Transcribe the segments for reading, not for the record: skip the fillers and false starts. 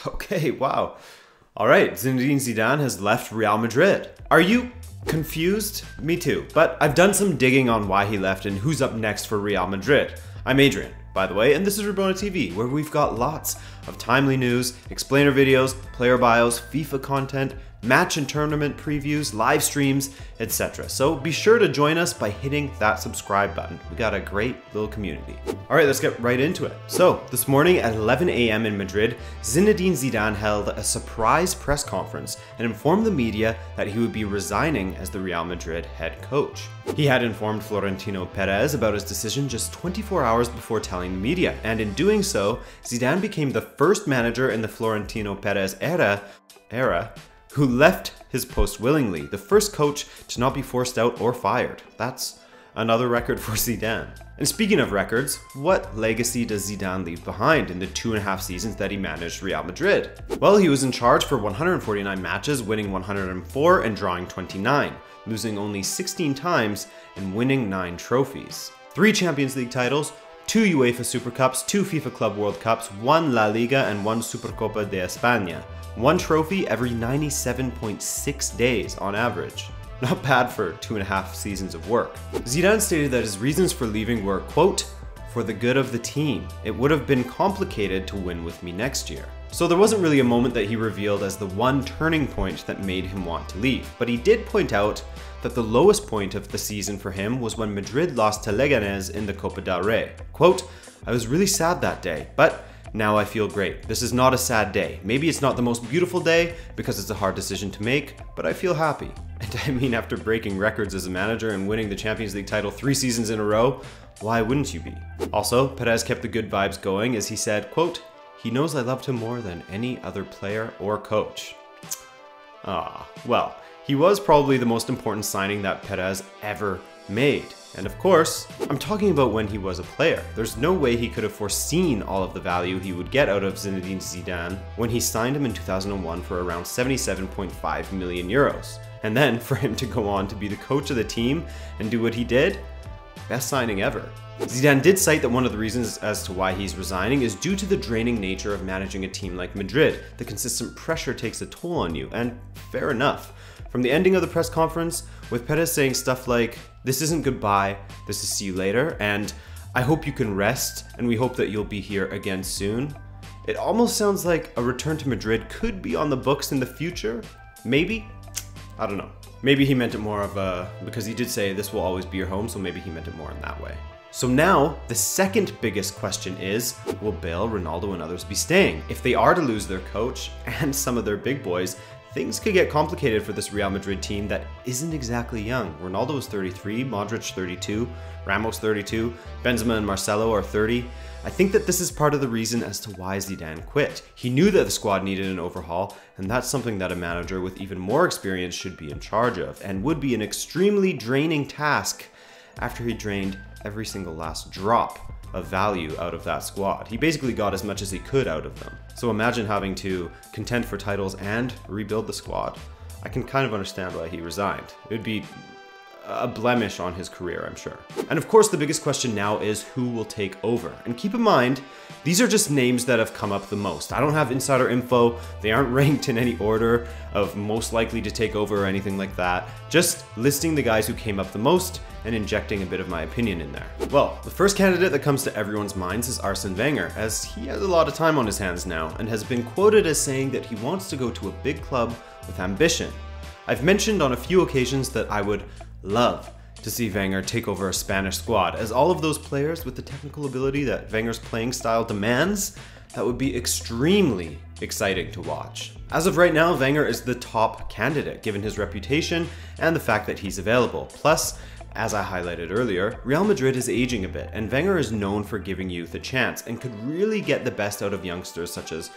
Okay, wow. All right, Zinedine Zidane has left Real Madrid. Are you confused? Me too, but I've done some digging on why he left and who's up next for Real Madrid. I'm Adrian, by the way, and this is Rabona TV, where we've got lots of timely news, explainer videos, player bios, FIFA content, match and tournament previews, live streams, etc. So be sure to join us by hitting that subscribe button. We got a great little community. All right, let's get right into it. So this morning at 11 a.m. in Madrid, Zinedine Zidane held a surprise press conference and informed the media that he would be resigning as the Real Madrid head coach. He had informed Florentino Perez about his decision just 24 hours before telling the media, and in doing so, Zidane became the first manager in the Florentino Perez era who left his post willingly, the first coach to not be forced out or fired. That's another record for Zidane. And speaking of records, what legacy does Zidane leave behind in the 2.5 seasons that he managed Real Madrid? Well, he was in charge for 149 matches, winning 104 and drawing 29, losing only 16 times and winning 9 trophies. 3 Champions League titles, 2 UEFA Super Cups, 2 FIFA Club World Cups, 1 La Liga and 1 Supercopa de España. 1 trophy every 97.6 days on average. Not bad for 2.5 seasons of work. Zidane stated that his reasons for leaving were, quote, "for the good of the team. It would have been complicated to win with me next year." So there wasn't really a moment that he revealed as the one turning point that made him want to leave, but he did point out that the lowest point of the season for him was when Madrid lost to Leganés in the Copa del Rey. Quote, "I was really sad that day, but now I feel great. This is not a sad day. Maybe it's not the most beautiful day because it's a hard decision to make, but I feel happy." And I mean, after breaking records as a manager and winning the Champions League title 3 seasons in a row, why wouldn't you be? Also, Perez kept the good vibes going as he said, quote, "He knows I loved him more than any other player or coach." Well, he was probably the most important signing that Perez ever made. And of course, I'm talking about when he was a player. There's no way he could have foreseen all of the value he would get out of Zinedine Zidane when he signed him in 2001 for around 77.5 million euros. And then for him to go on to be the coach of the team and do what he did, best signing ever. Zidane did cite that one of the reasons as to why he's resigning is due to the draining nature of managing a team like Madrid. The consistent pressure takes a toll on you, and fair enough. From the ending of the press conference, with Perez saying stuff like, "This isn't goodbye, this is see you later," and "I hope you can rest, and we hope that you'll be here again soon," it almost sounds like a return to Madrid could be on the books in the future. Maybe? I don't know. Maybe he meant it more of a, because he did say this will always be your home, so maybe he meant it more in that way. So now, the second biggest question is, will Bale, Ronaldo, and others be staying? If they are to lose their coach and some of their big boys, things could get complicated for this Real Madrid team that isn't exactly young. Ronaldo is 33, Modric 32, Ramos 32, Benzema and Marcelo are 30. I think that this is part of the reason as to why Zidane quit. He knew that the squad needed an overhaul, and that's something that a manager with even more experience should be in charge of, and would be an extremely draining task after he drained every single last drop of value out of that squad. He basically got as much as he could out of them. So imagine having to contend for titles and rebuild the squad. I can kind of understand why he resigned. It would be a blemish on his career, I'm sure. And of course, the biggest question now is who will take over. And keep in mind, these are just names that have come up the most. I don't have insider info. They aren't ranked in any order of most likely to take over or anything like that. Just listing the guys who came up the most and injecting a bit of my opinion in there. Well, the first candidate that comes to everyone's minds is Arsene Wenger, as he has a lot of time on his hands now and has been quoted as saying that he wants to go to a big club with ambition. I've mentioned on a few occasions that I would love to see Wenger take over a Spanish squad, as all of those players with the technical ability that Wenger's playing style demands, that would be extremely exciting to watch. As of right now, Wenger is the top candidate given his reputation and the fact that he's available. Plus, as I highlighted earlier, Real Madrid is aging a bit, and Wenger is known for giving youth a chance and could really get the best out of youngsters such as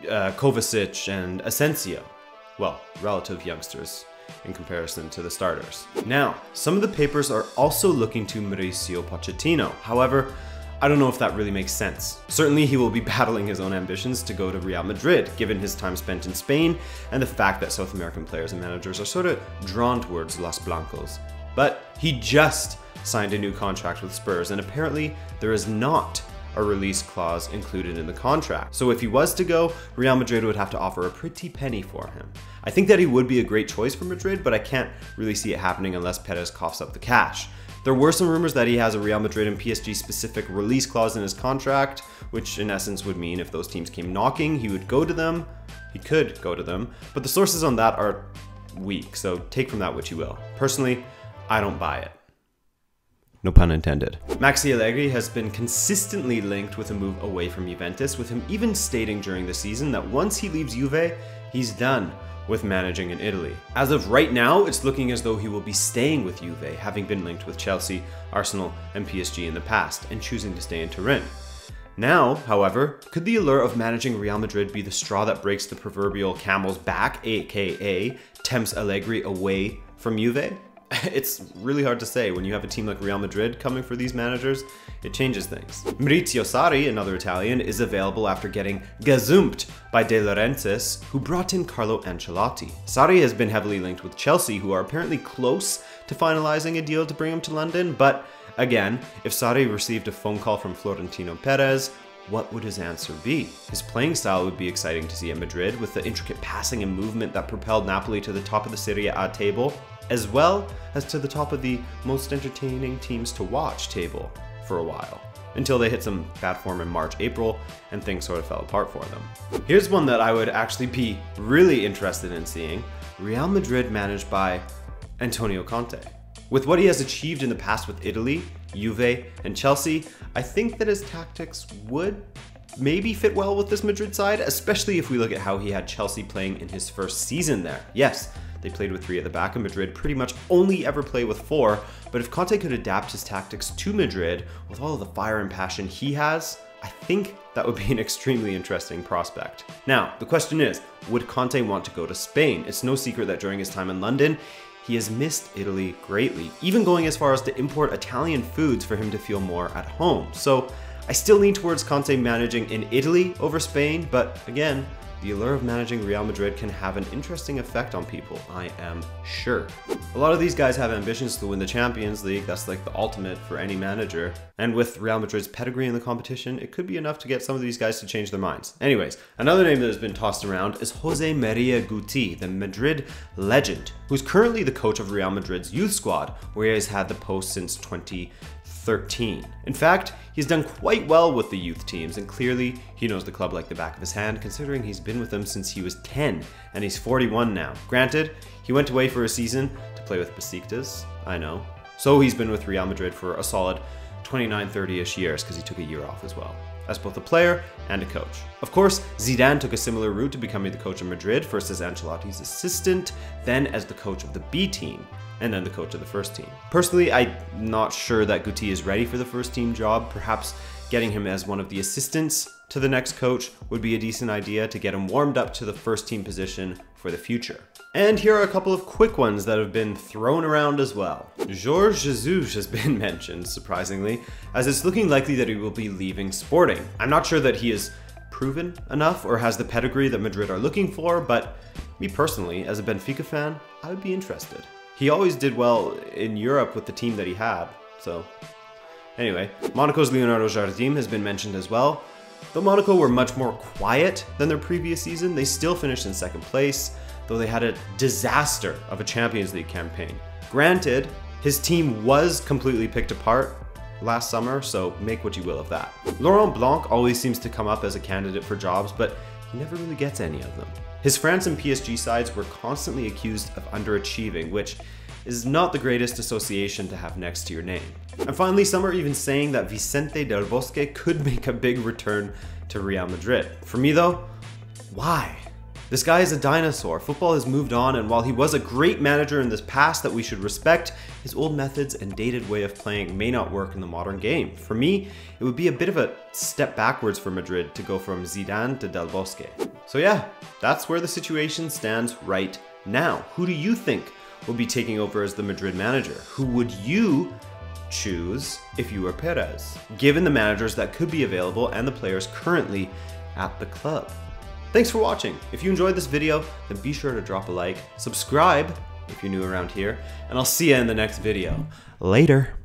Kovacic and Asensio. Well, relative youngsters in comparison to the starters. Now, some of the papers are also looking to Mauricio Pochettino. However, I don't know if that really makes sense. Certainly he will be battling his own ambitions to go to Real Madrid, given his time spent in Spain and the fact that South American players and managers are sort of drawn towards Los Blancos. But he just signed a new contract with Spurs, and apparently there is not a release clause included in the contract. So if he was to go, Real Madrid would have to offer a pretty penny for him. I think that he would be a great choice for Madrid, but I can't really see it happening unless Perez coughs up the cash. There were some rumors that he has a Real Madrid and PSG specific release clause in his contract, which in essence would mean if those teams came knocking, he would go to them. He could go to them, but the sources on that are weak, so take from that what you will. Personally, I don't buy it. No pun intended. Maxi Allegri has been consistently linked with a move away from Juventus, with him even stating during the season that once he leaves Juve, he's done with managing in Italy. As of right now, it's looking as though he will be staying with Juve, having been linked with Chelsea, Arsenal, and PSG in the past, and choosing to stay in Turin. Now, however, could the allure of managing Real Madrid be the straw that breaks the proverbial camel's back, aka tempts Allegri away from Juve? It's really hard to say. When you have a team like Real Madrid coming for these managers, it changes things. Maurizio Sarri, another Italian, is available after getting gazumped by De Laurentiis, who brought in Carlo Ancelotti. Sarri has been heavily linked with Chelsea, who are apparently close to finalizing a deal to bring him to London, but again, if Sarri received a phone call from Florentino Perez, what would his answer be? His playing style would be exciting to see at Madrid, with the intricate passing and movement that propelled Napoli to the top of the Serie A table, as well as to the top of the most entertaining teams to watch table for a while, until they hit some bad form in March, April, and things sort of fell apart for them. Here's one that I would actually be really interested in seeing: Real Madrid managed by Antonio Conte. With what he has achieved in the past with Italy, Juve, and Chelsea, I think that his tactics would maybe fit well with this Madrid side, especially if we look at how he had Chelsea playing in his first season there. Yes, they played with 3 at the back, and Madrid pretty much only ever play with 4, but if Conte could adapt his tactics to Madrid with all of the fire and passion he has, I think that would be an extremely interesting prospect. Now, the question is, would Conte want to go to Spain? It's no secret that during his time in London, he has missed Italy greatly, even going as far as to import Italian foods for him to feel more at home. So I still lean towards Conte managing in Italy over Spain, but again, the allure of managing Real Madrid can have an interesting effect on people, I am sure. A lot of these guys have ambitions to win the Champions League. That's like the ultimate for any manager. And with Real Madrid's pedigree in the competition, it could be enough to get some of these guys to change their minds. Anyways, another name that has been tossed around is Jose Maria Guti, the Madrid legend, who's currently the coach of Real Madrid's youth squad, where he has had the post since 2013. In fact, he's done quite well with the youth teams, and clearly he knows the club like the back of his hand, considering he's been with them since he was 10 and he's 41 now. Granted, he went away for a season to play with Besiktas, I know. So he's been with Real Madrid for a solid 29-30-ish years, because he took a year off as well, as both a player and a coach. Of course, Zidane took a similar route to becoming the coach of Madrid, first as Ancelotti's assistant, then as the coach of the B team, and then the coach of the first team. Personally, I'm not sure that Guti is ready for the first team job. Perhaps getting him as one of the assistants to the next coach would be a decent idea to get him warmed up to the first team position for the future. And here are a couple of quick ones that have been thrown around as well. Jorge Jesus has been mentioned, surprisingly, as it's looking likely that he will be leaving Sporting. I'm not sure that he is proven enough or has the pedigree that Madrid are looking for, but me personally, as a Benfica fan, I would be interested. He always did well in Europe with the team that he had, so. Anyway, Monaco's Leonardo Jardim has been mentioned as well. Though Monaco were much more quiet than their previous season, they still finished in second place, though they had a disaster of a Champions League campaign. Granted, his team was completely picked apart last summer, so make what you will of that. Laurent Blanc always seems to come up as a candidate for jobs, but he never really gets any of them. His France and PSG sides were constantly accused of underachieving, which is not the greatest association to have next to your name. And finally, some are even saying that Vicente Del Bosque could make a big return to Real Madrid. For me though, why? This guy is a dinosaur. Football has moved on, and while he was a great manager in this past that we should respect, his old methods and dated way of playing may not work in the modern game. For me, it would be a bit of a step backwards for Madrid to go from Zidane to Del Bosque. So yeah, that's where the situation stands right now. Who do you think will be taking over as the Madrid manager? Who would you choose if you were Perez, given the managers that could be available and the players currently at the club? Thanks for watching. If you enjoyed this video, then be sure to drop a like, subscribe if you're new around here, and I'll see you in the next video. Later.